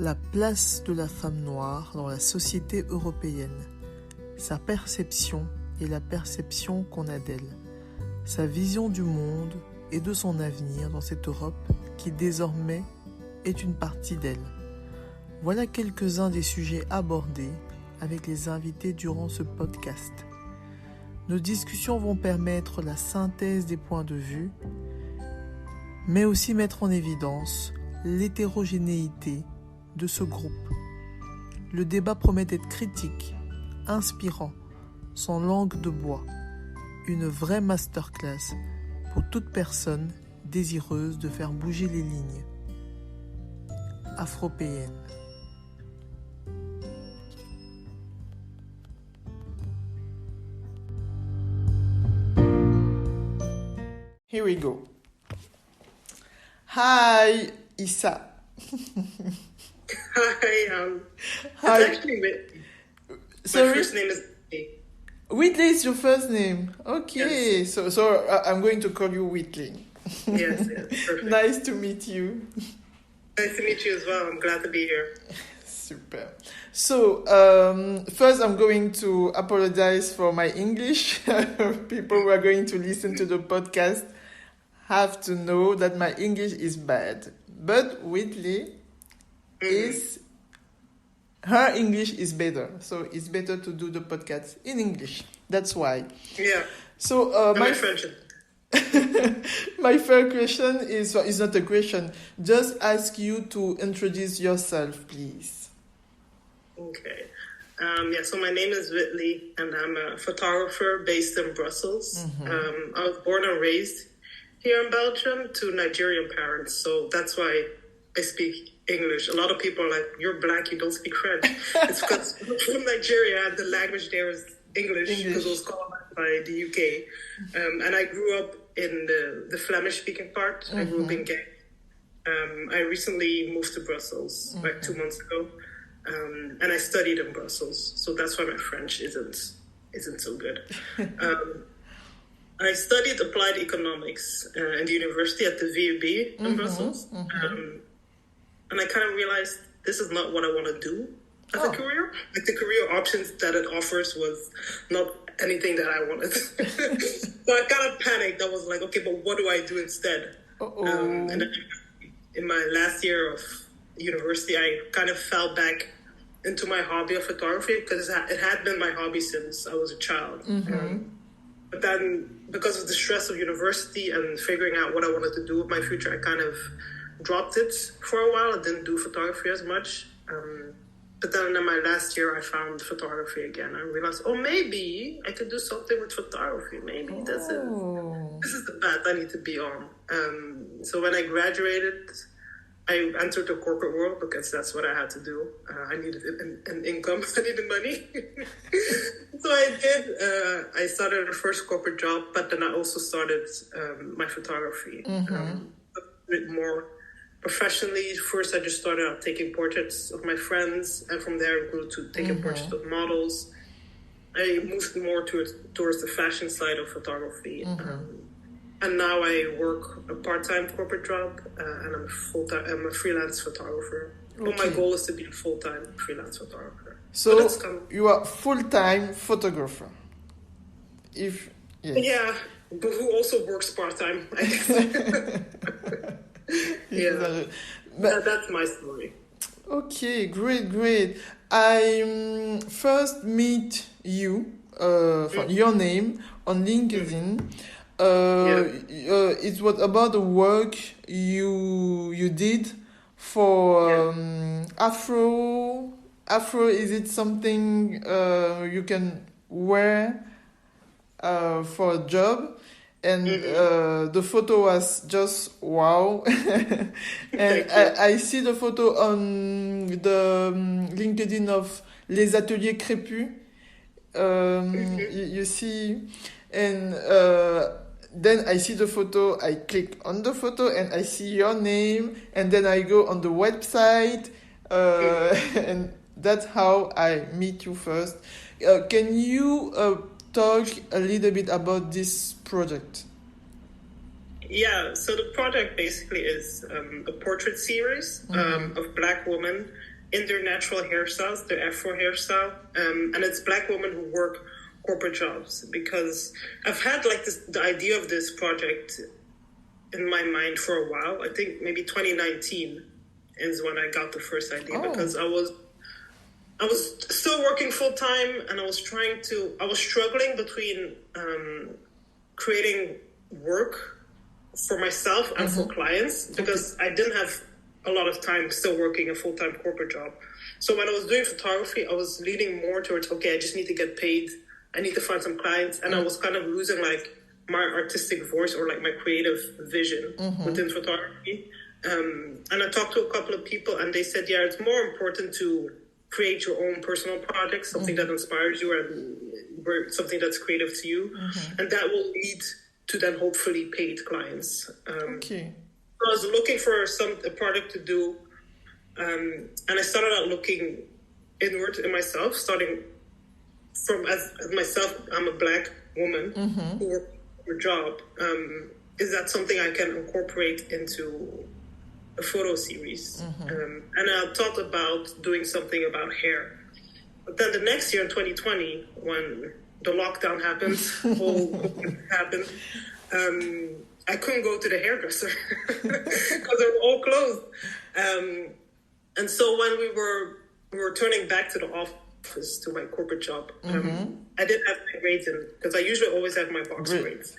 La place de la femme noire dans la société européenne, sa perception et la perception qu'on a d'elle, sa vision du monde et de son avenir dans cette Europe qui désormais est une partie d'elle. Voilà quelques-uns des sujets abordés avec les invités durant ce podcast. Nos discussions vont permettre la synthèse des points de vue, mais aussi mettre en évidence l'hétérogénéité de ce groupe. Le débat promet d'être critique, inspirant, sans langue de bois. Une vraie masterclass pour toute personne désireuse de faire bouger les lignes. Afropeenne. Here we go. Hi, Isa. Hi, Hi. it's actually Whitley. Sorry? My first name is Whitley. Whitley is your first name. Okay, Yes. so I'm going to call you Whitley. Yes, perfect. Nice to meet you. Nice to meet you as well. I'm glad to be here. Super. So, first I'm going to apologize for my English. People who are going to listen to the podcast have to know that my English is bad. But Whitley her English is better. So it's better to do the podcast in English. That's why. Yeah. So, My French. my first question is not a question. Just ask you to introduce yourself, please. Okay. So my name is Whitley, and I'm a photographer based in Brussels. I was born and raised here in Belgium to Nigerian parents, so that's why I speak English. A lot of people are like, "You're black, you don't speak French." It's because I'm from Nigeria, and the language there is English because it was colonized by the UK. And I grew up in the Flemish-speaking part. I grew up in Ghent. I recently moved to Brussels like 2 months ago, and I studied in Brussels, so that's why my French isn't so good. I studied applied economics in the university at the VUB in Brussels. And I kind of realized this is not what I want to do as a career. Like the career options that it offers was not anything that I wanted. So I kind of panicked. I was like, okay, but what do I do instead? And then in my last year of university, I kind of fell back into my hobby of photography because it had been my hobby since I was a child. But then because of the stress of university and figuring out what I wanted to do with my future, I kind of dropped it for a while. I didn't do photography as much. But then in my last year, I found photography again. I realized, maybe I could do something with photography. Maybe this is the path I need to be on. So when I graduated, I entered the corporate world because that's what I had to do. I needed an income. I needed money. So I did. I started a first corporate job, but then I also started my photography a bit more professionally. First, I just started out taking portraits of my friends, and from there I grew to taking portraits of models. I moved more towards the fashion side of photography. And now I work a part-time corporate job, and I'm a freelance photographer. Okay. Well, my goal is to be a full-time freelance photographer. So you are full-time photographer. Yeah, but who also works part-time, I guess. Yeah, that's my story. Okay, great. I first meet you, your name, on LinkedIn. It was about the work you did for Afro. Is it something you can wear for a job? And the photo was just wow. And I see the photo on the LinkedIn of Les Ateliers Crépus. You see, and then I see the photo, I click on the photo and I see your name, and then I go on the website, and that's how I meet you first. Can you talk a little bit about this project? Yeah, so the project basically is a portrait series of Black women in their natural hairstyles, their Afro hairstyle, and it's Black women who work corporate jobs, because I've had like the idea of this project in my mind for a while. I think maybe 2019 is when I got the first idea, because I was still working full time, and I was struggling between creating work for myself and for clients, because I didn't have a lot of time still working a full-time corporate job. So when I was doing photography, I was leaning more towards, okay, I just need to get paid. I need to find some clients. And I was kind of losing like my artistic voice or like my creative vision within photography. And I talked to a couple of people, and they said, yeah, it's more important to create your own personal project, something that inspires you and something that's creative to you. And that will lead to then hopefully paid clients. So I was looking for a product to do. And I started out looking inward in myself, starting from as myself. I'm a Black woman who works a job. Is that something I can incorporate into a photo series? And I thought about doing something about hair. But then the next year in 2020, when the lockdown happened, happened, I couldn't go to the hairdresser because they were all closed. And so when we were turning back to the office, to my corporate job, I didn't have my braids in, because I usually always have my box braids.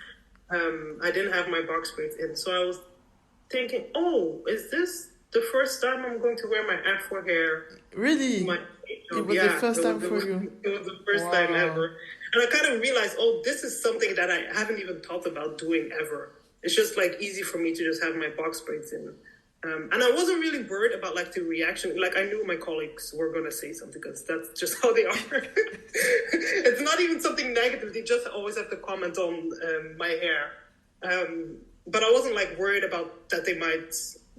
I didn't have my box braids in. So I was thinking, oh, is this the first time I'm going to wear my Afro hair? Really? It was the first time for you? It was the first time ever. And I kind of realized, oh, this is something that I haven't even thought about doing ever. It's just like easy for me to just have my box braids in. And I wasn't really worried about like the reaction. Like I knew my colleagues were going to say something, because that's just how they are. It's not even something negative. They just always have to comment on my hair. But I wasn't like worried about that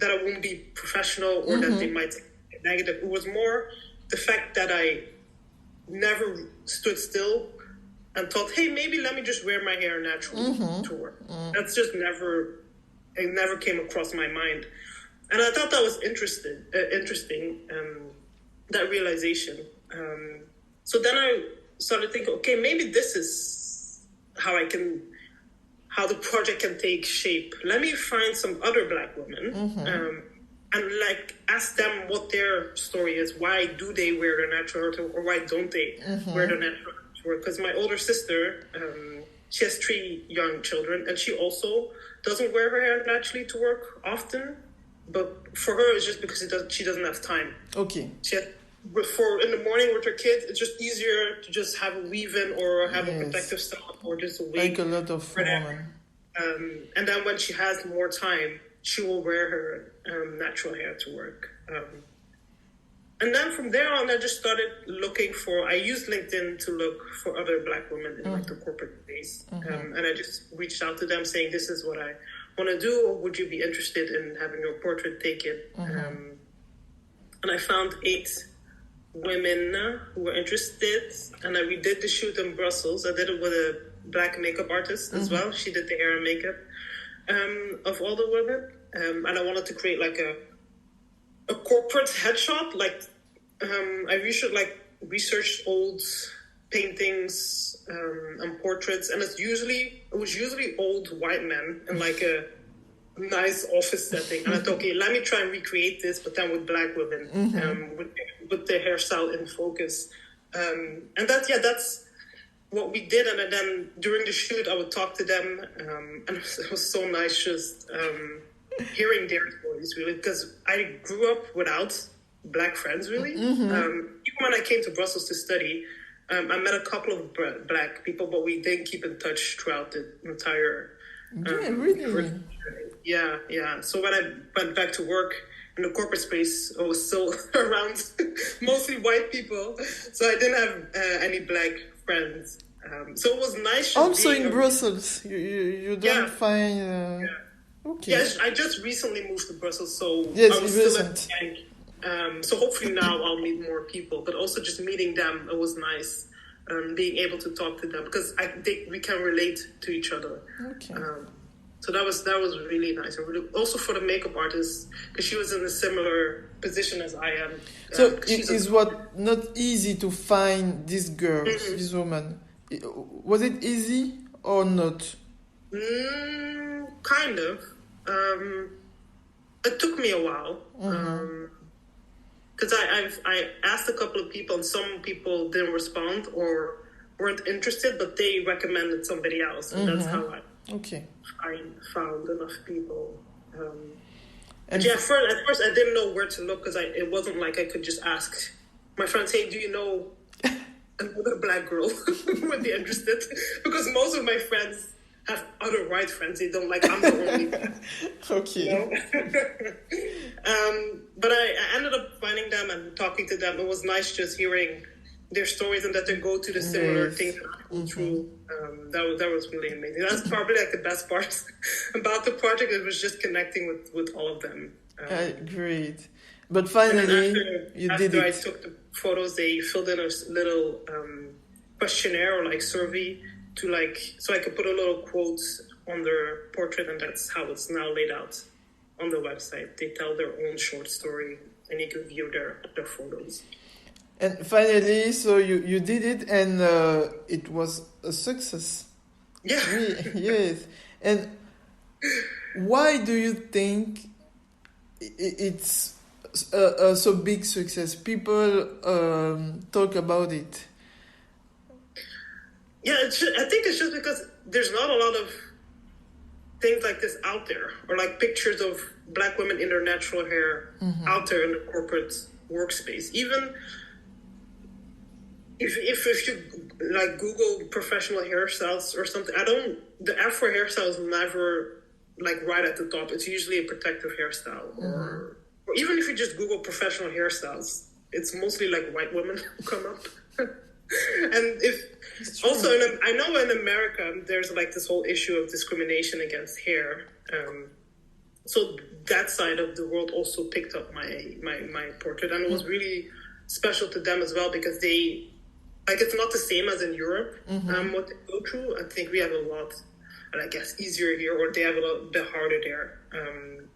I won't be professional, or that they might be negative. It was more the fact that I never stood still and thought, hey, maybe let me just wear my hair naturally to work. That's just it never came across my mind. And I thought that was interesting, that realization. So then I started thinking, okay, maybe this is how the project can take shape. Let me find some other Black women and like ask them what their story is. Why do they wear their natural hair, or why don't they wear their natural hair to work? Because my older sister, she has 3 young children, and she also doesn't wear her hair naturally to work often. But for her, it's just because she doesn't have time. Okay. In the morning with her kids, it's just easier to just have a weave-in or have a protective style, or just a wig. Like a lot of women. And then when she has more time, she will wear her natural hair to work. And then from there on, I just started I used LinkedIn to look for other Black women in like the corporate space. And I just reached out to them saying, this is what I want to do, or would you be interested in having your portrait taken? And I found 8 women who were interested, and we did the shoot in Brussels. I did it with a Black makeup artist as well. She did the hair and makeup of all the women. And I wanted to create like a corporate headshot. Like I researched old paintings and portraits, and it was usually old white men in like a nice office setting. And I thought, okay, let me try and recreate this, but then with Black women, with the hairstyle in focus. And that's what we did. And then during the shoot, I would talk to them, and it was so nice just hearing their stories, really, because I grew up without Black friends, really. Even when I came to Brussels to study, I met a couple of Black people, but we didn't keep in touch throughout the entire really? Yeah. So when I went back to work in the corporate space, I was still around mostly white people, so I didn't have any Black friends. So it was nice. Also in Brussels, you don't find. Okay. Yes, I just recently moved to Brussels, so yes, I was still at the bank. So hopefully now I'll meet more people, but also just meeting them, it was nice. Being able to talk to them, because we can relate to each other. Okay. So that was really nice. And really, also for the makeup artist, because she was in a similar position as I am. So it is what not easy to find this girl, this woman. Was it easy or not? Kind of. It took me a while. Because I asked a couple of people, and some people didn't respond or weren't interested, but they recommended somebody else, and that's how I found enough people. And yeah, at first I didn't know where to look, because it wasn't like I could just ask my friends, "Hey, do you know another black girl who would be interested?" Because most of my friends have other white friends. They don't I'm the only one. Okay. You know? But I ended up finding them and talking to them. It was nice just hearing their stories and that they go to the similar things that I go through. That was really amazing. That's probably the best part about the project. It was just connecting with all of them. Great. But finally, you did it. After I took the photos, they filled in a little questionnaire or survey to so I could put a little quote on their portrait, and that's how it's now laid out on the website. They tell their own short story, and you can view their photos. And finally, so you did it, and it was a success. Yeah. Yes. And why do you think it's a so big success? People talk about it. Yeah, I think it's just because there's not a lot of things like this out there, or pictures of black women in their natural hair out there in the corporate workspace. Even if you Google professional hairstyles or something, the Afro hairstyle is never right at the top. It's usually a protective hairstyle, or even if you just Google professional hairstyles, it's mostly white women who come up. And I know in America there's this whole issue of discrimination against hair. So that side of the world also picked up my portrait, and it was really special to them as well, because they it's not the same as in Europe. What they go through, I think we have a lot, and I guess easier here, or they have a lot bit harder there.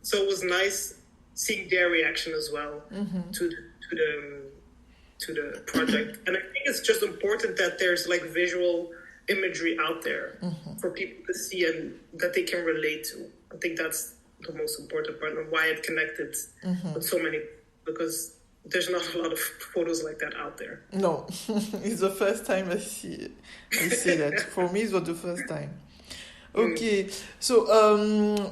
So it was nice seeing their reaction as well to the project. And I think it's just important that there's visual imagery out there for people to see and that they can relate to. I think that's the most important part, and why it connected with so many, because there's not a lot of photos like that out there. No, it's the first time I see that. For me, it was the first time. Okay, so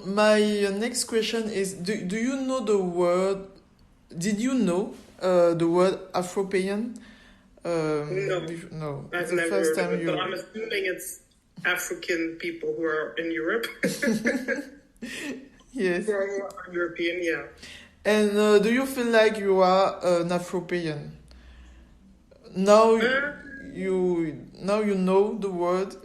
my next question is: Do you know the word? Did you know the word Afropeenne? No. I've never first heard time of it, but I'm assuming it's African people who are in Europe. Yes. Who are European, yeah. And do you feel like you are an Afropeenne? Now you know the word.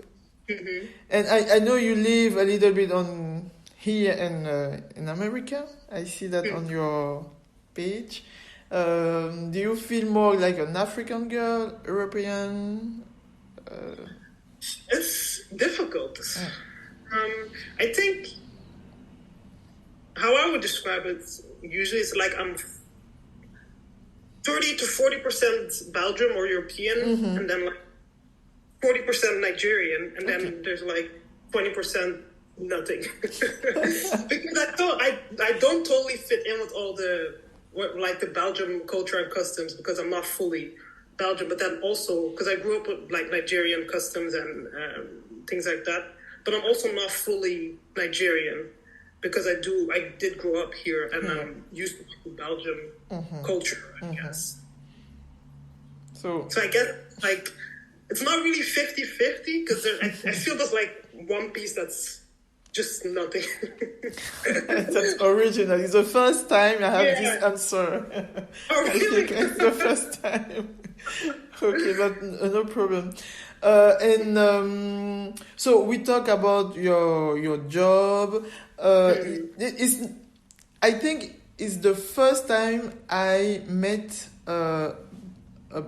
And I know you live a little bit on here in America. I see that on your page. Do you feel more like an African girl, European? It's difficult. I think how I would describe it usually is I'm 30 to 40% Belgium or European, and then 40% Nigerian, and then there's 20% nothing. Because I don't totally fit in with all the Belgium culture and customs, because I'm not fully Belgian, but then also because I grew up with Nigerian customs and things like that, but I'm also not fully Nigerian, because I did grow up here, and I'm used to Belgian culture, I guess. So I guess it's not really 50-50, because I feel there's one piece that's just nothing. That's original. It's the first time I have this answer. Oh, really? It's the first time. Okay, but no problem. And so we talk about your job. I think it's the first time I met a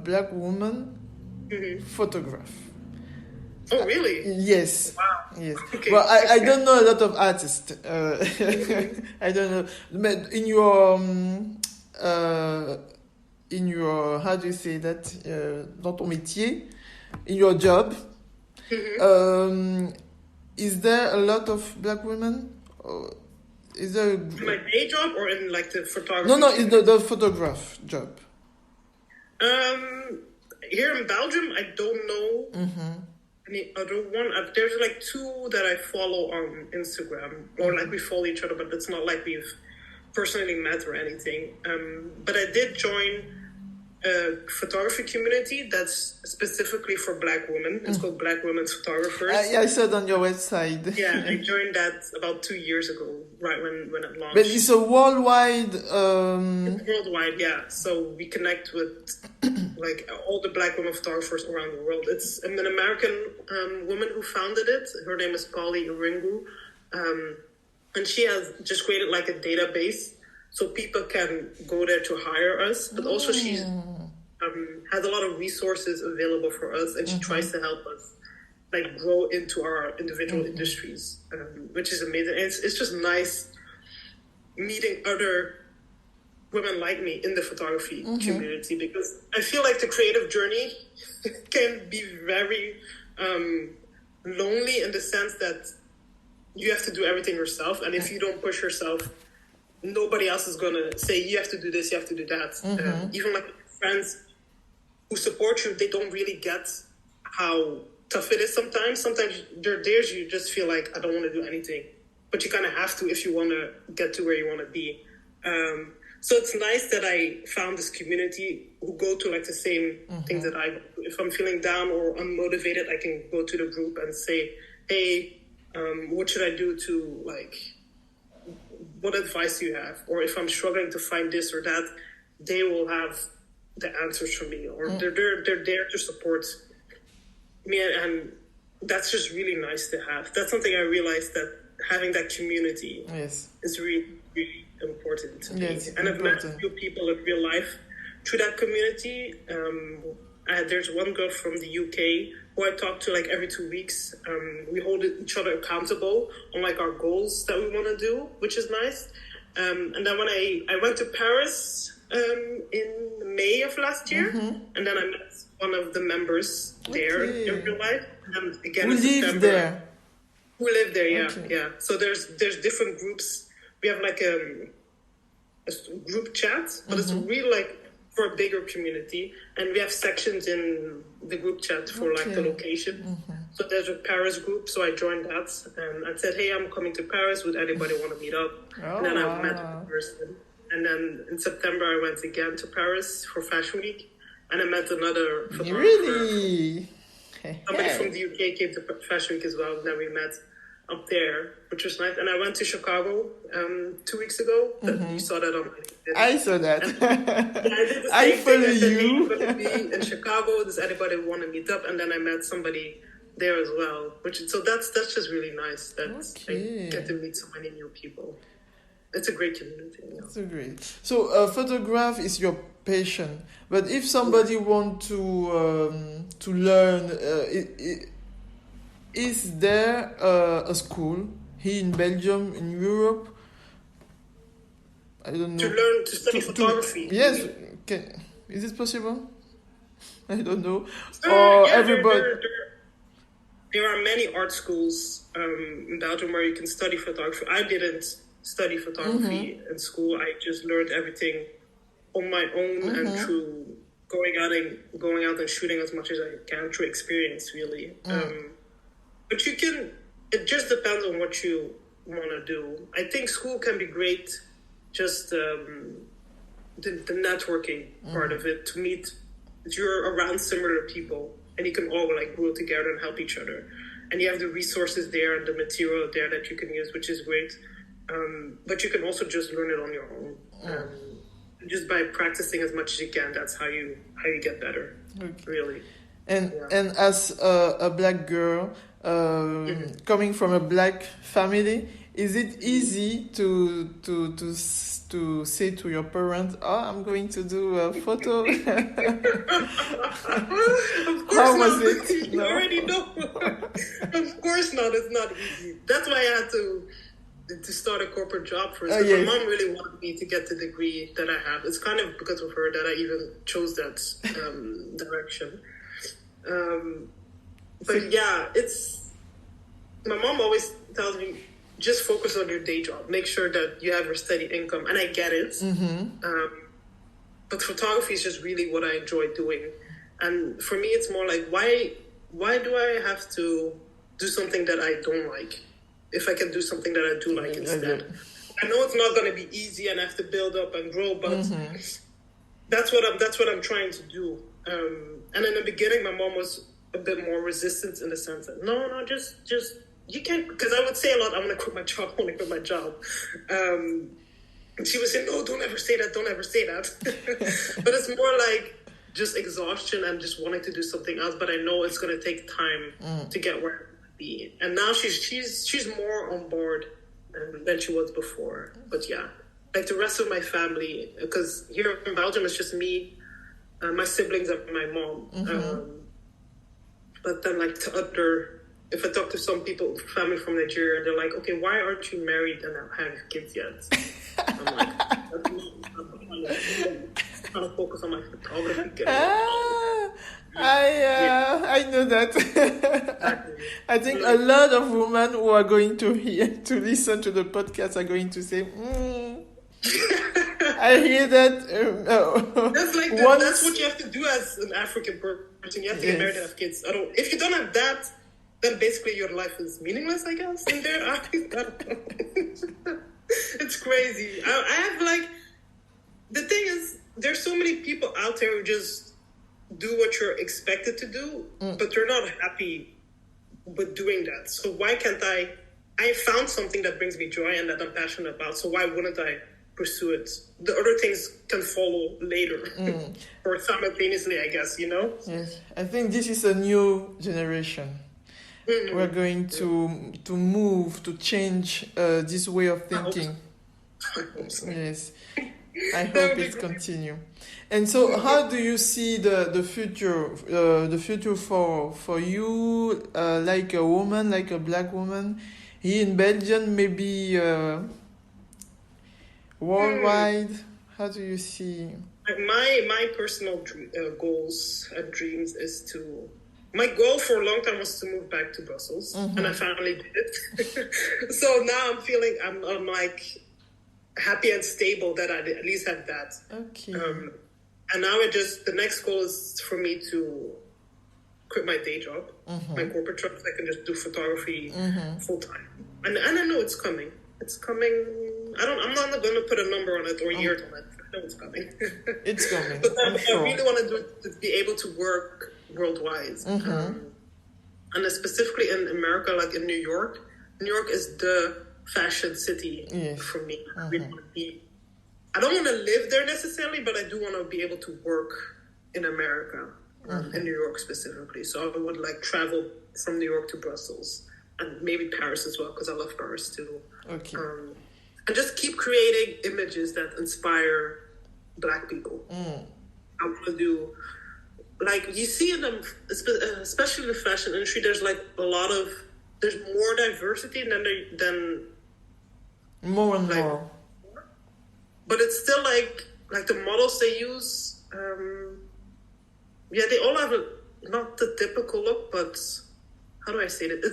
black woman photograph. Oh, really? Yes. Wow. Yes. Okay. Well, I don't know a lot of artists. I don't know. But in your how do you say that? Dans ton métier, in your job, is there a lot of black women? Or is there in my day job or in like the photography? No, it's the photograph job. Here in Belgium, I don't know any other one. There's like two that I follow on Instagram, or like we follow each other, but it's not like we've personally met or anything. But I did join a photography community that's specifically for black women. It's called Black Women's Photographers. Yeah, I saw it on your website. Yeah, I joined that about 2 years ago, right when it launched. But it's a worldwide... It's worldwide, yeah. So we connect with like all the black women photographers around the world. It's an American woman who founded it. Her name is Polly Iringu. And she has just created like a database so people can go there to hire us. But also she has a lot of resources available for us, and she tries to help us like grow into our individual industries, which is amazing. And it's just nice meeting other women like me in the photography community, because I feel like the creative journey can be very lonely in the sense that you have to do everything yourself, and if you don't push yourself, nobody else is gonna say you have to do this, you have to do that. Even like friends who support you, they don't really get how tough it is sometimes. Sometimes there are days you just feel like I don't want to do anything, but you kind of have to if you want to get to where you want to be. So it's nice that I found this community who go to like the same things that I. If I'm feeling down or unmotivated, I can go to the group and say, "Hey, what should I do to like? What advice do you have?" Or if I'm struggling to find this or that, they will have the answers for me, or they're there to support me, and that's just really nice to have. That's something I realized, that having that community is really, really important to me. And I've met a few people in real life through that community. There's one girl from the UK who I talk to like every 2 weeks. We hold each other accountable on like our goals that we want to do, which is nice. And then when I went to Paris in May of last year, and then I met one of the members there in real life. And then again in September. Who lived there, yeah. So there's different groups. We have like a group chat, but it's really like for a bigger community, and we have sections in the group chat for like the location. So there's a Paris group, so I joined that, and I said, "Hey, I'm coming to Paris. Would anybody want to meet up?" And then I met a person, and then in September I went again to Paris for Fashion Week, and I met another photographer. Really? Somebody from the UK came to Fashion Week as well, and then we met up there, which was nice. And I went to Chicago 2 weeks ago. You saw that on my LinkedIn. I saw that. I did the same follow thing. I said, you. "Hey, I'm going to be in Chicago. Does anybody want to meet up?" And then I met somebody there as well. So that's just really nice that I get to meet so many new people. It's a great community. It's great. So photograph is your passion, but if somebody want to learn, is there a school here in Belgium, in Europe? I don't know. To study photography. Yes. Is it possible? I don't know. Or everybody. There are many art schools in Belgium where you can study photography. I didn't study photography in school. I just learned everything on my own and through going out and shooting as much as I can through experience, really. But it just depends on what you want to do. I think school can be great, just the networking part of it, to meet, you're around similar people and you can all like grow together and help each other. And you have the resources there and the material there that you can use, which is great. But you can also just learn it on your own. Just by practicing as much as you can, that's how you get better, really. And as a black girl, coming from a black family, Is it easy to say to your parents, "Oh, I'm going to do a photo"? Of course How was not. it? You already know. Of course not. It's not easy. That's why I had to start a corporate job first. Because Yes. my mom really wanted me to get the degree that I have. It's kind of because of her that I even chose that direction. But yeah, my mom always tells me, just focus on your day job. Make sure that you have your steady income. And I get it. But photography is just really what I enjoy doing. And for me, it's more like, why do I have to do something that I don't like if I can do something that I do like instead? I know it's not going to be easy and I have to build up and grow, but that's what I'm trying to do. And in the beginning, my mom was a bit more resistant in the sense that, no, just you can't, because I would say a lot, I want to quit my job, and she would say, no, don't ever say that. But it's more like just exhaustion and just wanting to do something else. But I know it's going to take time to get where I want to be. And now she's more on board than she was before. But yeah, like the rest of my family, because here in Belgium, it's just me, my siblings and my mom. But then like if I talk to some people, family from Nigeria, they're like, okay, why aren't you married and have kids yet? I'm like, I'm trying to focus on my photography. I know that. I think a lot of women who are going to listen to the podcast are going to say, I hear that. That's what you have to do as an African person. You have to get married and have kids. If you don't have that, then basically your life is meaningless, I guess. In there, I don't know. It's crazy. I have like, the thing is, there's so many people out there who just do what you're expected to do, but they're not happy with doing that. So why can't I found something that brings me joy and that I'm passionate about, so why wouldn't I pursue it? The other things can follow later or simultaneously, I guess, you know? Yes, I think this is a new generation. We're going to move, to change this way of thinking. I hope so. Yes, I hope it continue. And so, how do you see the future for you, like a woman, like a black woman, here in Belgium, maybe worldwide? How do you see? My personal goals and dreams is to. My goal for a long time was to move back to Brussels, and I finally did it. So now I'm feeling I'm like happy and stable that I at least have that. Okay. And now the next goal is for me to quit my day job, my corporate job, so I can just do photography full time. And I know it's coming. It's coming. I'm not going to put a number on it or a year on it. I know it's coming. It's coming. But I really want to do it to be able to work worldwide, and specifically in America, like in New York. New York is the fashion city for me. I really want to be. I don't want to live there necessarily, but I do want to be able to work in America, in New York specifically. So I would like travel from New York to Brussels and maybe Paris as well, because I love Paris too. Okay. And just keep creating images that inspire Black people. I want to do. Like you see in them, especially in the fashion industry, there's like there's more diversity than more and more. But it's still like the models they use. They all have not the typical look, but how do I say it?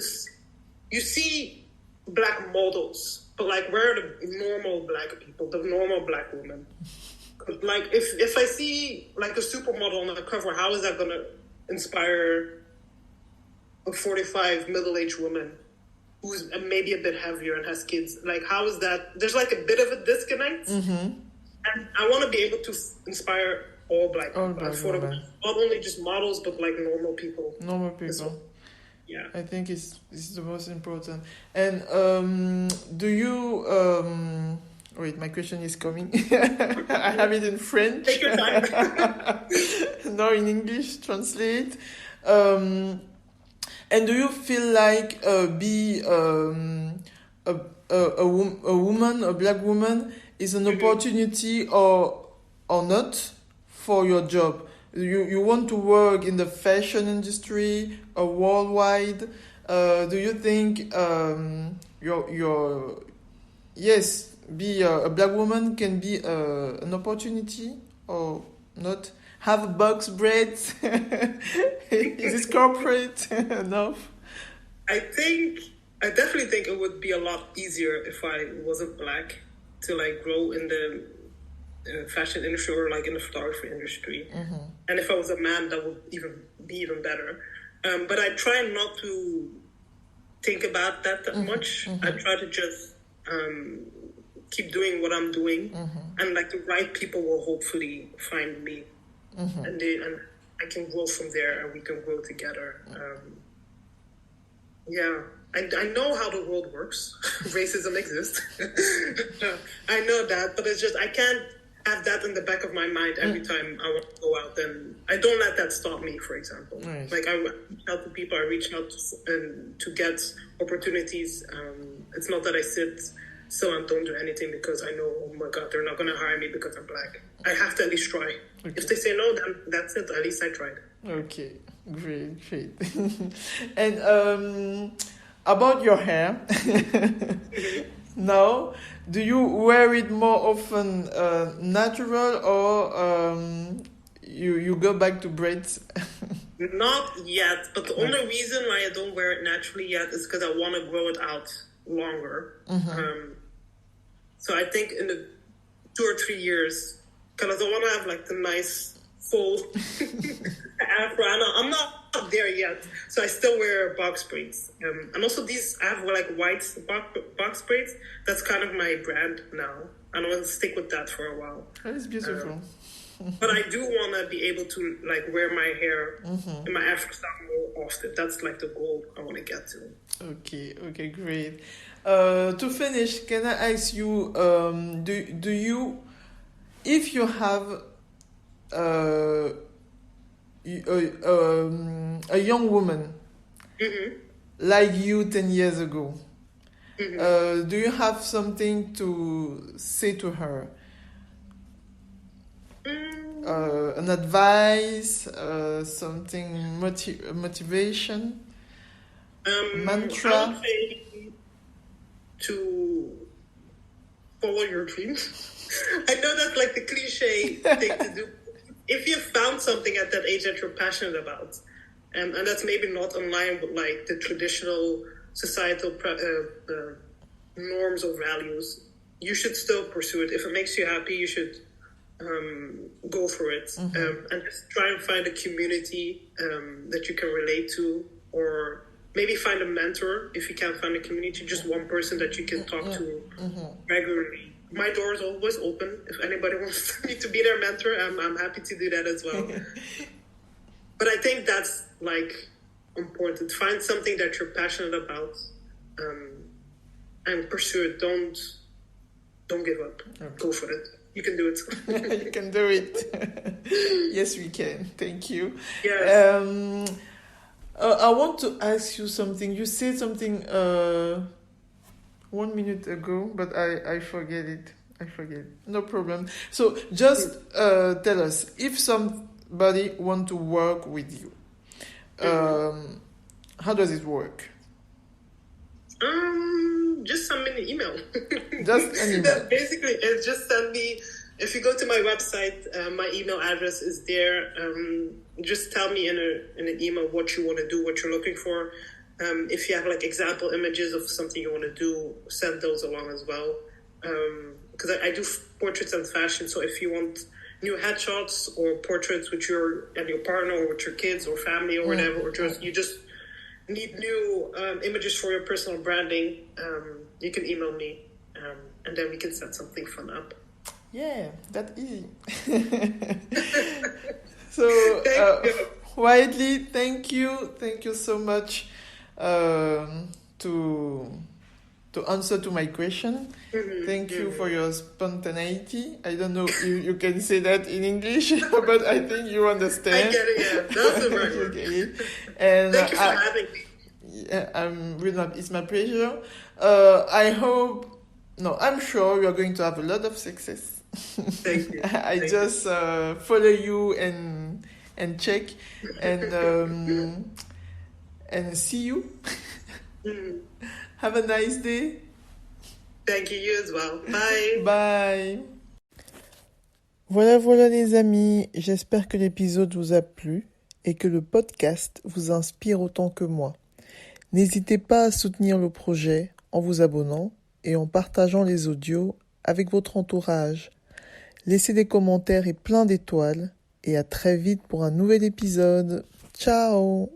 You see Black models, but like where are the normal Black people, the normal Black women? Like if I see like a supermodel on the cover, how is that going to inspire a 45 middle-aged woman who's maybe a bit heavier and has kids? Like how is that? There's like a bit of a disconnect, and I want to be able to inspire all Black people, not only just models but like normal people. Normal people. Yeah, I think it's the most important. And do you? Wait, my question is coming. I have it in French. Take your time. No, in English, translate. And do you feel like be a a woman, a black woman, is an opportunity or not for your job. You want to work in the fashion industry or worldwide. Do you think yes, be a black woman can be an opportunity or not? Have box braids? Is it corporate enough? I definitely think it would be a lot easier if I wasn't black to like grow in the fashion industry or like in the photography industry. And if I was a man, that would be even better. But I try not to think about that much. I try to just keep doing what I'm doing, and like the right people will hopefully find me, and I can grow from there, and we can grow together. Yeah, I know how the world works. Racism exists. I know that, but it's just I can't have that in the back of my mind every time I want to go out, and I don't let that stop me, for example. Nice. Like I reach out to people, I reach out to get opportunities. It's not that I sit still and don't do anything because I know, oh my God, they're not going to hire me because I'm black. I have to at least try. Okay. If they say no, then that's it. At least I tried. Okay, great. And about your hair, now, do you wear it more often natural or you go back to braids? Not yet, but the only reason why I don't wear it naturally yet is because I want to grow it out longer. So I think in the 2 or 3 years, because I want to have like the nice full afro. I'm not there yet, so I still wear box braids. And also these, I have like white box braids. That's kind of my brand now. I want to stick with that for a while. That is beautiful. But I do want to be able to like wear my hair in my Afro style more often. That's like the goal I want to get to. Okay, great. To finish, can I ask you, do you, if you have a young woman like you 10 years ago, do you have something to say to her? An advice, something motivation, mantra? I would say to follow your dreams. I know that's like the cliche thing to do. If you found something at that age that you're passionate about, and that's maybe not in line with like the traditional societal norms or values, you should still pursue it. If it makes you happy, you should go for it. And just try and find a community that you can relate to, or maybe find a mentor if you can't find a community, just one person that you can talk to regularly. My door is always open. If anybody wants me to be their mentor, I'm happy to do that as well. But I think that's like important. Find something that you're passionate about, and pursue it. Don't give up. Go for it. You can do it. You can do it. Yes, we can. Thank you. Yes. I want to ask you something. You said something 1 minute ago, but I forget it. No problem. So just tell us, if somebody want to work with you, how does it work? Just send me an email. Just an email. Basically, it's just send me. If you go to my website, my email address is there. Just tell me in an email what you want to do, what you're looking for. If you have like example images of something you want to do, send those along as well. Because I do portraits and fashion. So if you want new headshots or portraits with your partner or with your kids or family or whatever, or you just need new images for your personal branding, you can email me, and then we can set something fun up. Yeah, that's easy. So, Whitley, thank you so much to answer to my question. Thank you for your spontaneity. I don't know if you can say that in English, but I think you understand. I get it, yeah. That's the right word. Okay. And thank you for having me. It's my pleasure. I'm sure you're going to have a lot of success. Thank you. I just follow you and check and see you. Have a nice day. Thank you as well. Bye. Bye. Voilà les amis, j'espère que l'épisode vous a plu et que le podcast vous inspire autant que moi. N'hésitez pas à soutenir le projet en vous abonnant et en partageant les audios avec votre entourage. Laissez des commentaires et plein d'étoiles et à très vite pour un nouvel épisode. Ciao!